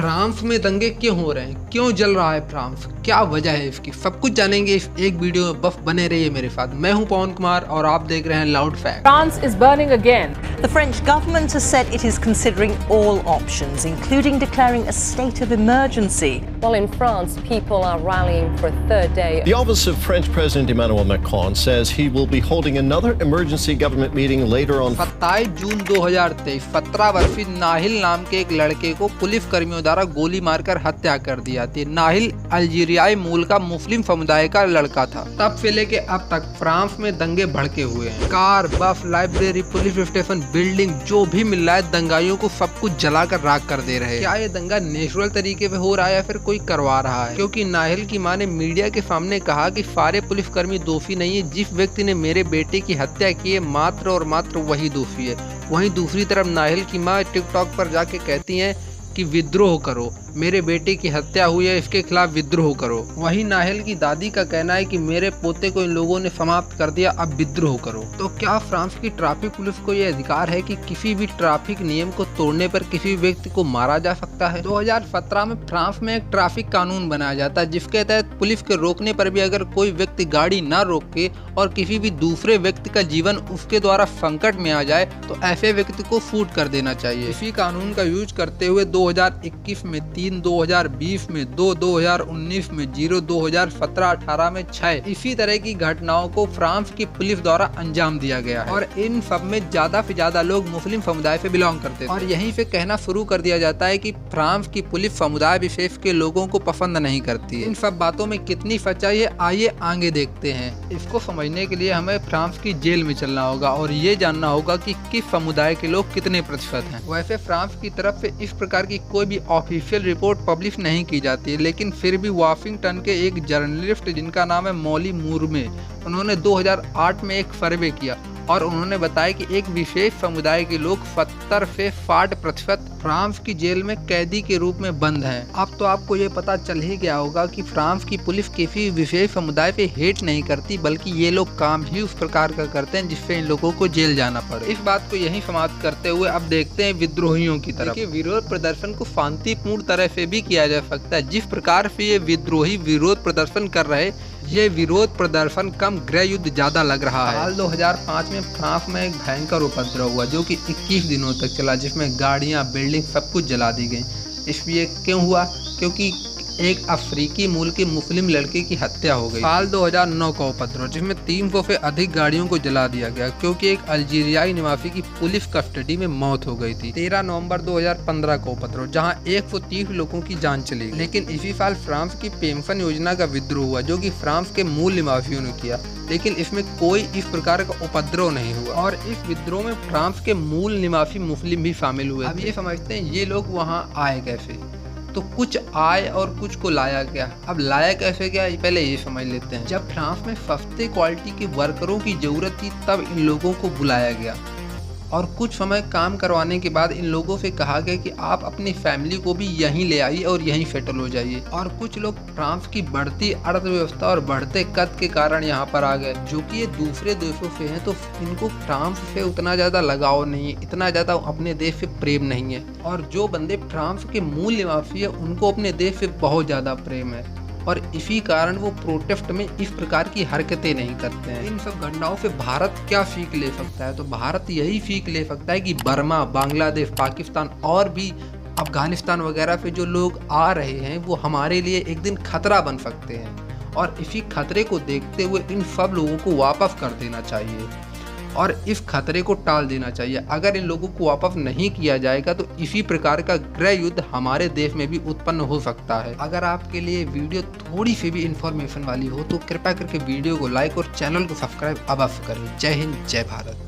France में दंगे क्यों हो रहे हैं, क्यों जल रहा है फ्रांस, क्या वजह है इसकी, सब कुछ जानेंगे इस एक वीडियो में। बस बने रहिए मेरे साथ। मैं हूं पवन कुमार और आप देख रहे हैं loud fact. France is burning again. The French government has said it is considering all options, including declaring a state of emergency. Well, in France, people are rallying for a third day. The office of French President Emmanuel Macron says he will be holding another emergency government meeting later on. 27 जून 2023 17 वर्षीय नाहिल नाम के एक लड़के को police कर्मियों द्वारा गोली मारकर हत्या कर दी जाती है। नाहिल अल्जीरियाई मूल का मुस्लिम समुदाय का लड़का था। तब से लेके अब तक फ्रांस में दंगे भड़के हुए हैं। कार, बस, लाइब्रेरी, पुलिस स्टेशन, बिल्डिंग, जो भी मिल रहा है दंगाइयों को सब कुछ जलाकर राख कर दे रहे हैं। क्या ये दंगा नेचुरल तरीके से हो रहा है या फिर कोई करवा रहा है? क्योंकि नाहिल की मां ने मीडिया के सामने कहा कि सारे पुलिसकर्मी दोषी नहीं है, जिस व्यक्ति ने मेरे बेटे की हत्या की है मात्र और मात्र वही दोषी है। वहीं दूसरी तरफ नाहिल की मां टिकटॉक पर जाके कहती हैं कि विद्रोह करो, मेरे बेटे की हत्या हुई है, इसके खिलाफ विद्रोह करो। वहीं नाहिल की दादी का कहना है कि मेरे पोते को इन लोगों ने समाप्त कर दिया, अब विद्रोह करो। तो क्या फ्रांस की ट्रैफिक पुलिस को यह अधिकार है कि किसी भी ट्रैफिक नियम को तोड़ने पर किसी व्यक्ति को मारा जा सकता है? 2017 में फ्रांस में एक ट्रैफिक कानून बनाया जाता है जिसके तहत पुलिस के रोकने पर भी अगर कोई व्यक्ति गाड़ी न रोके और किसी भी दूसरे व्यक्ति का जीवन उसके द्वारा संकट में आ जाए तो ऐसे व्यक्ति को शूट कर देना चाहिए। इसी कानून का यूज करते हुए 2021 में 3, 2020 में 2, 2019 में 0, 2017-18 में 6 इसी तरह की घटनाओं को फ्रांस की पुलिस द्वारा अंजाम दिया गया है। और इन सब में ज्यादा से ज्यादा लोग मुस्लिम समुदाय से बिलोंग करते थे। और यहीं से कहना शुरू कर दिया जाता है कि फ्रांस की पुलिस समुदाय विशेष के लोगों को पसंद नहीं करती है। इन सब बातों में कितनी सच्चाई है, आइए आगे देखते हैं। इसको समझने के लिए हमें फ्रांस की जेल में चलना होगा और ये जानना होगा कि किस समुदाय के लोग कितने प्रतिशत हैं। वैसे फ्रांस की तरफ से इस प्रकार की कोई भी ऑफिशियल रिपोर्ट पब्लिश नहीं की जाती है, लेकिन फिर भी वाशिंगटन के एक जर्नलिस्ट जिनका नाम है मॉली मूरमे, उन्होंने 2008 में एक सर्वे किया और उन्होंने बताया कि एक विशेष समुदाय के लोग 70 से 60% फ्रांस की जेल में कैदी के रूप में बंद हैं। अब तो आपको ये पता चल ही गया होगा कि फ्रांस की पुलिस किसी विशेष समुदाय पे हेट नहीं करती, बल्कि ये लोग काम ही उस प्रकार का करते हैं जिससे इन लोगों को जेल जाना पड़े। इस बात को यही समाप्त करते हुए अब देखते हैं विद्रोहियों की तरफ। विरोध प्रदर्शन को शांतिपूर्ण तरह से भी किया जा सकता है। जिस प्रकार से ये विद्रोही विरोध प्रदर्शन कर रहे, ये विरोध प्रदर्शन कम गृह युद्ध ज्यादा लग रहा है। साल 2005 में फ्रांस में एक भयंकर उपद्रव हुआ जो कि 21 दिनों तक चला, जिसमें गाड़ियां, बिल्डिंग सब कुछ जला दी गई। इसलिए क्यों हुआ? क्योंकि एक अफ्रीकी मूल के मुस्लिम लड़के की हत्या हो गई। साल 2009 का उपद्रव जिसमें 300 से अधिक गाड़ियों को जला दिया गया क्योंकि एक अल्जीरियाई निवासी की पुलिस कस्टडी में मौत हो गई थी। 13 नवंबर 2015 का उपद्रव जहां 130 लोगों की जान चली गई। लेकिन इसी साल फ्रांस की पेंशन योजना का विद्रोह हुआ जो कि फ्रांस के मूल निवासियों ने किया, लेकिन इसमें कोई इस प्रकार का उपद्रव नहीं हुआ। और इस विद्रोह में फ्रांस के मूल निवासी मुस्लिम भी शामिल हुए। अब ये समझते हैं ये लोग वहाँ आए कैसे? तो कुछ आए और कुछ को लाया गया। अब लाया कैसे गया पहले ये समझ लेते हैं। जब फ्रांस में सस्ते क्वालिटी के वर्करों की जरूरत थी तब इन लोगों को बुलाया गया और कुछ समय काम करवाने के बाद इन लोगों से कहा गया कि आप अपनी फैमिली को भी यहीं ले आइए और यहीं सेटल हो जाइए। और कुछ लोग फ्रांस की बढ़ती अर्थव्यवस्था और बढ़ते कद के कारण यहाँ पर आ गए, जो कि ये दूसरे देशों से हैं, तो इनको फ्रांस से उतना ज़्यादा लगाव नहीं है, इतना ज़्यादा अपने देश से प्रेम नहीं है। और जो बंदे फ्रांस के मूल निवासी है उनको अपने देश से बहुत ज़्यादा प्रेम है और इसी कारण वो प्रोटेस्ट में इस प्रकार की हरकतें नहीं करते हैं। इन सब घटनाओं से भारत क्या सीख ले सकता है? तो भारत यही सीख ले सकता है कि बर्मा, बांग्लादेश, पाकिस्तान और भी अफगानिस्तान वगैरह पे जो लोग आ रहे हैं वो हमारे लिए एक दिन खतरा बन सकते हैं और इसी खतरे को देखते हुए इन सब लोगों को वापस कर देना चाहिए और इस खतरे को टाल देना चाहिए। अगर इन लोगों को वापस नहीं किया जाएगा तो इसी प्रकार का गृह युद्ध हमारे देश में भी उत्पन्न हो सकता है। अगर आपके लिए वीडियो थोड़ी सी भी इंफॉर्मेशन वाली हो तो कृपया करके वीडियो को लाइक और चैनल को सब्सक्राइब अवश्य करें। जय हिंद, जय भारत।